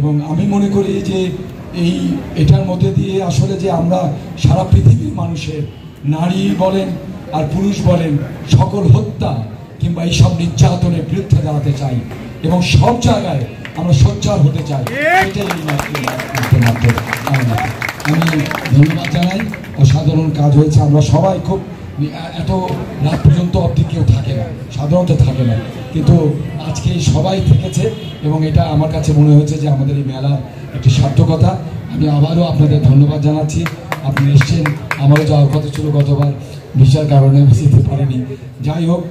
এবং আমি মনে করি যে এটার মধ্যে দিয়ে আসলে যে আমরা সারা পৃথিবীর মানুষের নারী বলেন আর পুরুষ বলেন সকল হত্যা কিংবা এইসব নির্যাতনের বিরুদ্ধে দাঁড়াতে চাই এবং সব জায়গায় আমরা সোচ্চার হতে চাই। এটাই আমি ধন্যবাদ জানাই। অসাধারণ কাজ হয়েছে। আমরা সবাই খুব এত রাত পর্যন্ত অবধি কেউ থাকে না, সাধারণত থাকে না, কিন্তু আজকে সবাই থেকেছে এবং এটা আমার কাছে মনে হয়েছে যে আমাদের এই মেলার একটি সার্থকতা। আমি আবারও আপনাদের ধন্যবাদ জানাচ্ছি। আপনি এসছেন, আমারও যাওয়ার কথা ছিল গতবার, ভিসার কারণে আমি যেতে পারিনি। যাই হোক,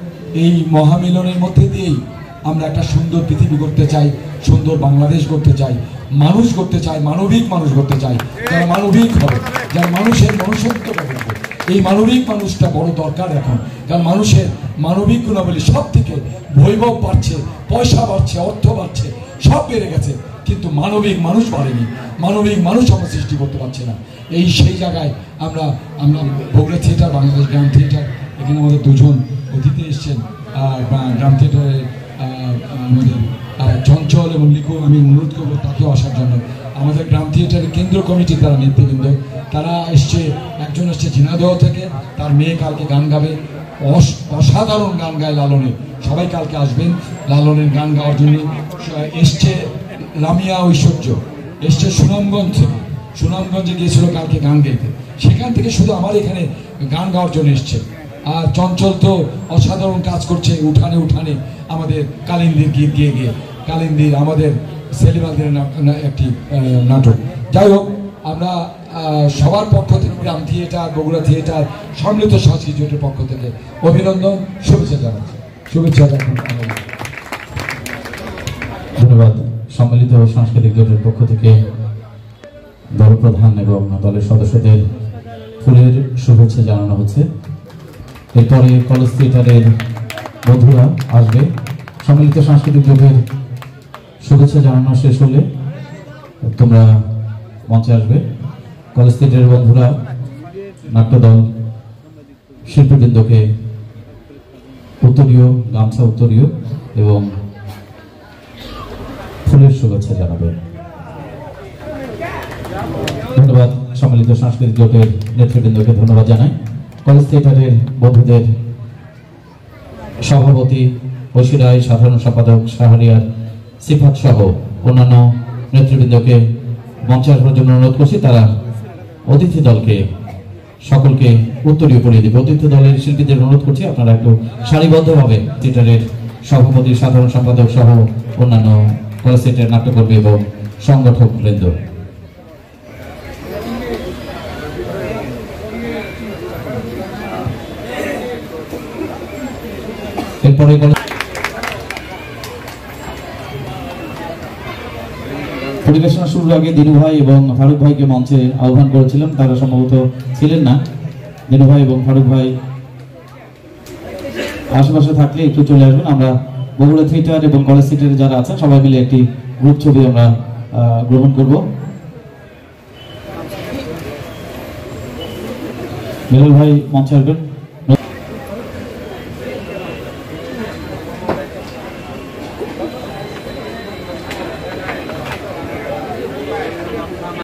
এই মহামিলনের মধ্যে দিয়েই আমরা একটা সুন্দর পৃথিবী করতে চাই, সুন্দর বাংলাদেশ করতে চাই, মানুষ করতে চাই, মানবিক মানুষ করতে চাই, যারা মানবিক হবে, যারা মানুষের মনুষ্যত্বটা করবে। এই মানবিক মানুষটা বড় দরকার এখন, কারণ মানুষের মানবিক গুণাবলী সব থেকে বৈভব বাড়ছে, পয়সা বাড়ছে, অর্থ বাড়ছে, সব বেড়ে গেছে, কিন্তু মানবিক মানুষ বাড়েনি। মানবিক মানুষ আমরা সৃষ্টি করতে পারছে না। সেই জায়গায় আমরা বগুড়া থিয়েটার, বাংলাদেশ গ্রাম থিয়েটার, এখানে আমাদের দুজন অতিথি এসছেন গ্রাম থিয়েটারের আমাদের চঞ্চল এবং লিখু। আমি অনুরোধ করবো তাকেও আসার জন্য। আমাদের গ্রাম থিয়েটারের কেন্দ্র কমিটির তারা নেতৃবৃন্দ, তারা এসছে। একজন এসছে ঝিনাইদহ থেকে, তার মেয়ে কালকে গান গাবে, অসাধারণ গান গায় লালনের। সবাই কালকে আসবেন লালনের গান গাওয়ার জন্য। এসছে লামিয়া ঐশ্বর্য, এসছে সুনামগঞ্জ থেকে, সুনামগঞ্জে গিয়েছিল কালকে গান গাইতে, সেখান থেকে শুধু আমার এখানে গান গাওয়ার জন্য এসছে। আর চঞ্চল তো অসাধারণ কাজ করছে উঠানে উঠানে আমাদের কালিন্দির গীত গিয়ে গিয়ে, কালিন্দির আমাদের সেলিমাদের একটি নাটক। যাই হোক, আমরা সবার পক্ষ থেকে গ্রাম থিয়েটার, বগুড়া থিয়েটার, সম্মিলিত সংস্কৃতি জোটের পক্ষ থেকে অভিনন্দন, শুভেচ্ছা জানাচ্ছি। শুভেচ্ছা ধন্যবাদ। সম্মিলিত সাংস্কৃতিক জোটের পক্ষ থেকে দল প্রধান এবং দলের সদস্যদের ফুলের শুভেচ্ছা জানানো হচ্ছে। এরপরে কলেজ থিয়েটারের বন্ধুরা আসবে। সম্মিলিত সাংস্কৃতিক জোটের শুভেচ্ছা জানানো শেষ হলে তোমরা মঞ্চে আসবে। কলেজ থিয়েটারের বন্ধুরা নাট্যদল শিল্পীবৃন্দকে উত্তরীয় গামছা, উত্তরীয় এবং ফুলের শুভেচ্ছা জানাবে। ধন্যবাদ। সম্মিলিত সাংস্কৃতিক জোটের নেতৃবৃন্দকে ধন্যবাদ জানাই। কলেজ থিয়েটারের বন্ধুদের সভাপতি ঐশী রায়, সাধারণ সম্পাদক শাহরিয়ার, সিফাত সহ অন্যান্য নেতৃবৃন্দকে মঞ্চে আসবার জন্য অনুরোধ করছি। তারা অতিথি দলকে সকলকে উত্তরীয় পরিয়ে দেবে। অতিথি দলের শিল্পীদের অনুরোধ করছি আপনারা একটু সারিবদ্ধভাবে থিয়েটারের সভাপতি, সাধারণ সম্পাদক সহ অন্যান্য কলেজ থিয়েটারের নাট্যকর্মী এবং সংগঠক বৃন্দ। এরপরে পরিবেশনা শুরুর আগে দিনু ভাই এবং ফারুক ভাইকে মঞ্চে আহ্বান করেছিলাম, তারা সম্ভবত ছিলেন না। দিনু ভাই এবং ফারুক ভাই আশেপাশে থাকলে একটু চলে আসবেন। আমরা বগুড়া থিয়েটার এবং কলেজ থিয়েটারে যারা আছেন সবাই মিলে একটি গ্রুপ ছবি আমরা গ্রহণ করব। মিলন ভাই মঞ্চে আসবেন।